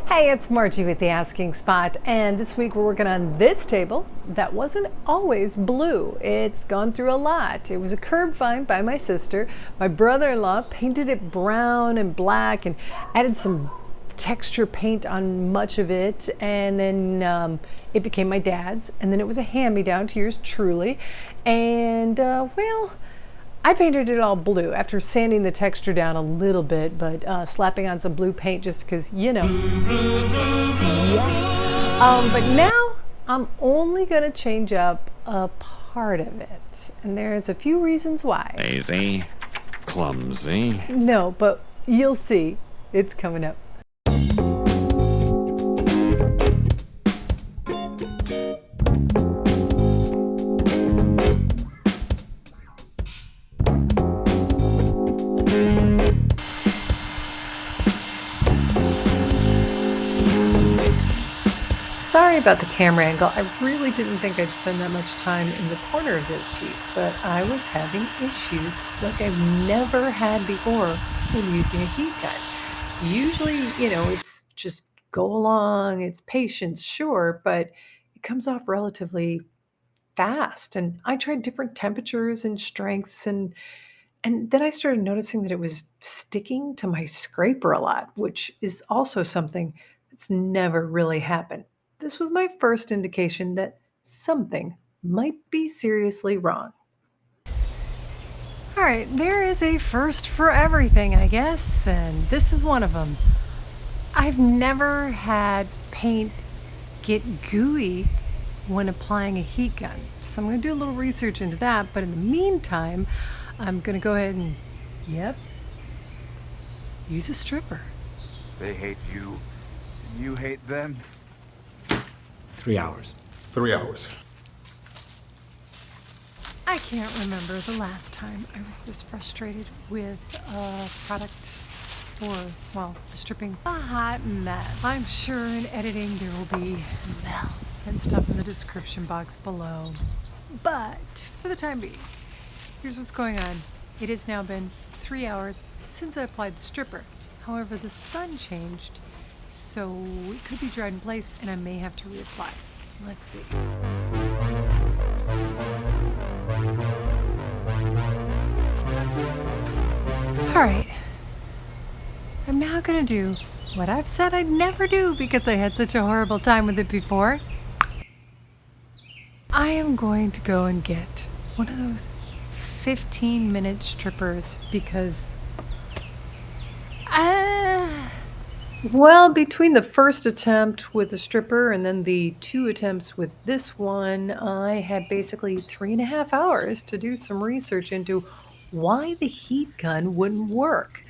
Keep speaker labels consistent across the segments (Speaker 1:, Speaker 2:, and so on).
Speaker 1: Hey, it's Margie with the Asking Spot, and this week we're working on this table that wasn't always blue. It's gone through a lot. It was a curb find by my sister. My brother-in-law painted it brown and black and added some texture paint on much of it, and then it became my dad's, and then it was a hand-me-down to yours truly, and well, I painted it all blue after sanding the texture down a little bit, but slapping on some blue paint just because, you know. Yeah. But now I'm only going to change up a part of it. And there's a few reasons why.
Speaker 2: Lazy, clumsy.
Speaker 1: No, but you'll see. It's coming up. Sorry about the camera angle. I really didn't think I'd spend that much time in the corner of this piece, but I was having issues like I've never had before when using a heat gun. Usually, it's just go along, it's patience, sure, but it comes off relatively fast. And I tried different temperatures and strengths, and then I started noticing that it was sticking to my scraper a lot, which is also something that's never really happened. This was my first indication that something might be seriously wrong. All right, there is a first for everything, I guess, and this is one of them. I've never had paint get gooey when applying a heat gun, so I'm going to do a little research into that, but in the meantime, I'm going to go ahead and, use a stripper.
Speaker 3: They hate you, and you hate them.
Speaker 2: 3 hours.
Speaker 4: 3 hours.
Speaker 1: I can't remember the last time I was this frustrated with a product or, well, the stripping. A hot mess. I'm sure in editing there will be smells and stuff in the description box below. But for the time being, here's what's going on. It has now been 3 hours since I applied the stripper. However, the sun changed, so it could be dried in place and I may have to reapply. Let's see. All right. I'm now going to do what I've said I'd never do because I had such a horrible time with it before. I am going to go and get one of those 15-minute strippers because well, between the first attempt with the stripper and then the 2 attempts with this one, I had basically 3.5 hours to do some research into why the heat gun wouldn't work.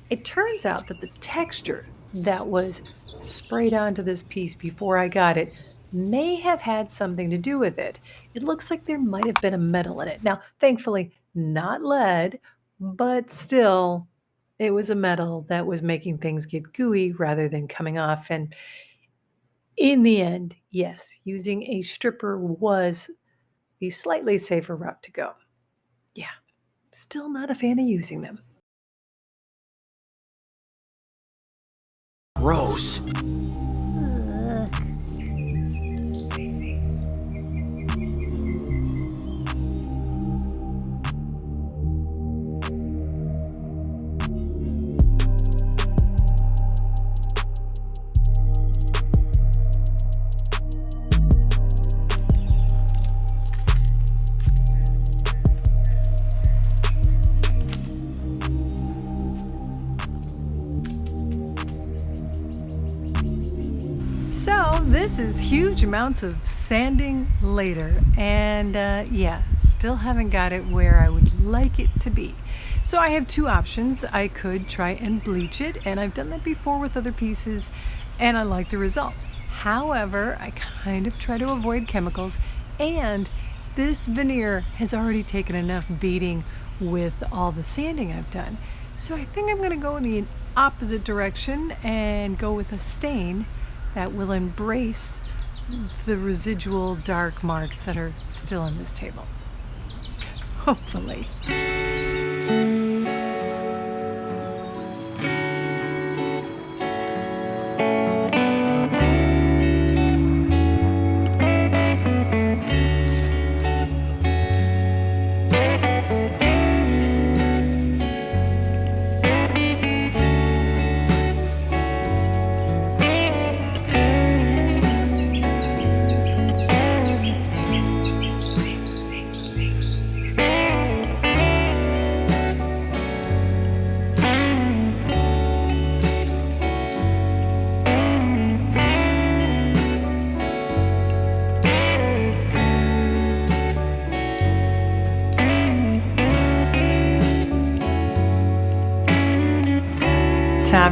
Speaker 1: It turns out that the texture that was sprayed onto this piece before I got it may have had something to do with it. It looks like there might have been a metal in it. Now, thankfully, not lead, but still, it was a metal that was making things get gooey rather than coming off. And in the end, yes, using a stripper was the slightly safer route to go. Yeah, still not a fan of using them.
Speaker 2: Gross.
Speaker 1: So this is huge amounts of sanding later, and yeah, still haven't got it where I would like it to be. So I have 2 options. I could try and bleach it, and I've done that before with other pieces, and I like the results. However, I kind of try to avoid chemicals, and this veneer has already taken enough beating with all the sanding I've done. So I think I'm going to go in the opposite direction and go with a stain that will embrace the residual dark marks that are still on this table. Hopefully.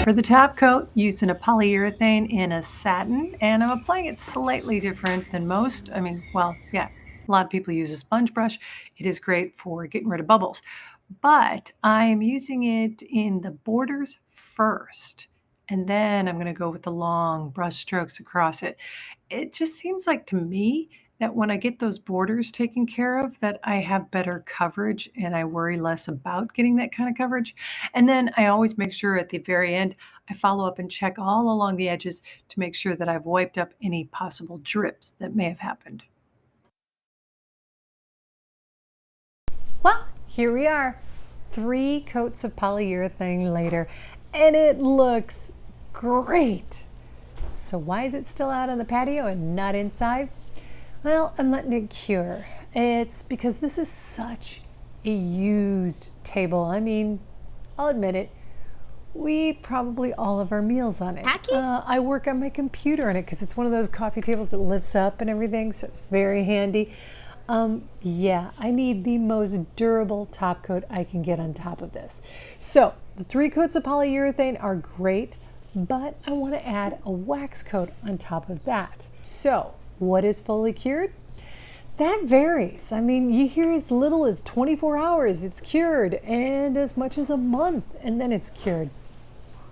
Speaker 1: For the top coat, using a polyurethane in a satin, and I'm applying it slightly different than most. I mean, well, yeah, a lot of people use a sponge brush. It is great for getting rid of bubbles, but I'm using it in the borders first, and then I'm going to go with the long brush strokes across it. It just seems like to me that when I get those borders taken care of, that I have better coverage and I worry less about getting that kind of coverage. And then I always make sure at the very end, I follow up and check all along the edges to make sure that I've wiped up any possible drips that may have happened. Well, here we are, 3 coats of polyurethane later, and it looks great. So why is it still out on the patio and not inside? Well, I'm letting it cure. It's because this is such a used table. I mean, I'll admit it, we eat probably all of our meals on it. I work on my computer on it because it's one of those coffee tables that lifts up and everything, so it's very handy. Yeah, I need the most durable top coat I can get on top of this. So the 3 coats of polyurethane are great, but I want to add a wax coat on top of that. So what is fully cured? That varies. I mean, you hear as little as 24 hours it's cured, and as much as a month, and then it's cured.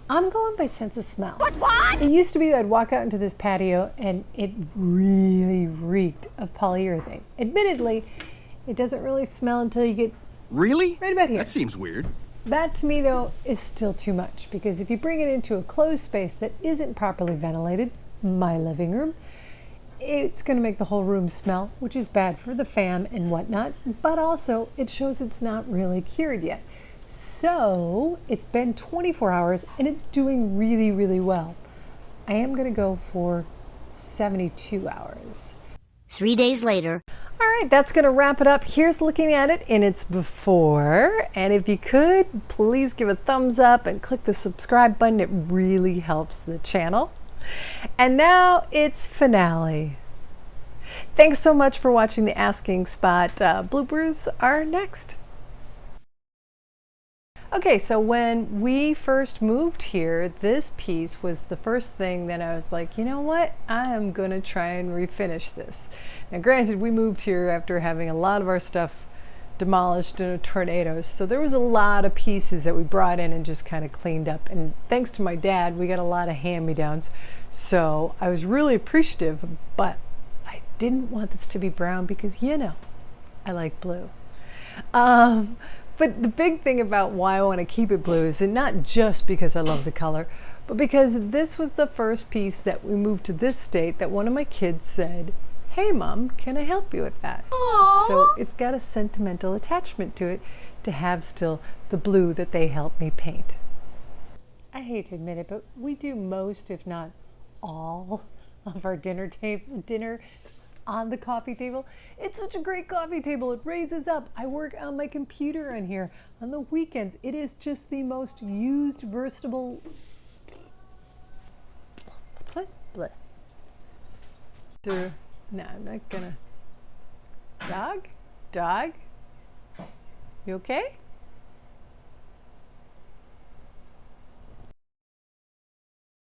Speaker 1: I'm going by sense of smell. What? It used to be I'd walk out into this patio and it really reeked of polyurethane. Admittedly, it doesn't really smell until you get
Speaker 4: Really?
Speaker 1: right about here.
Speaker 4: That seems weird.
Speaker 1: That to me though is still too much, because if you bring it into a closed space that isn't properly ventilated, my living room, it's going to make the whole room smell, which is bad for the fam and whatnot, but also it shows it's not really cured yet. So it's been 24 hours and it's doing really, really well. I am going to go for 72 hours.
Speaker 5: 3 days later.
Speaker 1: All right, that's going to wrap it up. Here's looking at it in its before. And if you could, please give a thumbs up and click the subscribe button. It really helps the channel. And now it's finale. Thanks so much for watching the Asking Spot. Bloopers are next. Okay, so when we first moved here, this piece was the first thing that I was like, you know what? I am gonna try and refinish this. Now granted, we moved here after having a lot of our stuff demolished in a tornado, so there was a lot of pieces that we brought in and just kind of cleaned up. And thanks to my dad, we got a lot of hand-me-downs. So I was really appreciative, but I didn't want this to be brown because, you know, I like blue. But the big thing about why I want to keep it blue is not just because I love the color, but because this was the first piece that we moved to this state that one of my kids said, "Hey Mom, can I help you with that?" Aww. So it's got a sentimental attachment to it to have still the blue that they helped me paint. I hate to admit it, but we do most, if not all, of our dinner on the coffee table. It's such a great coffee table. It raises up. I work on my computer on here on the weekends. It is just the most used, versatile. No, I'm not gonna. Dog? You okay?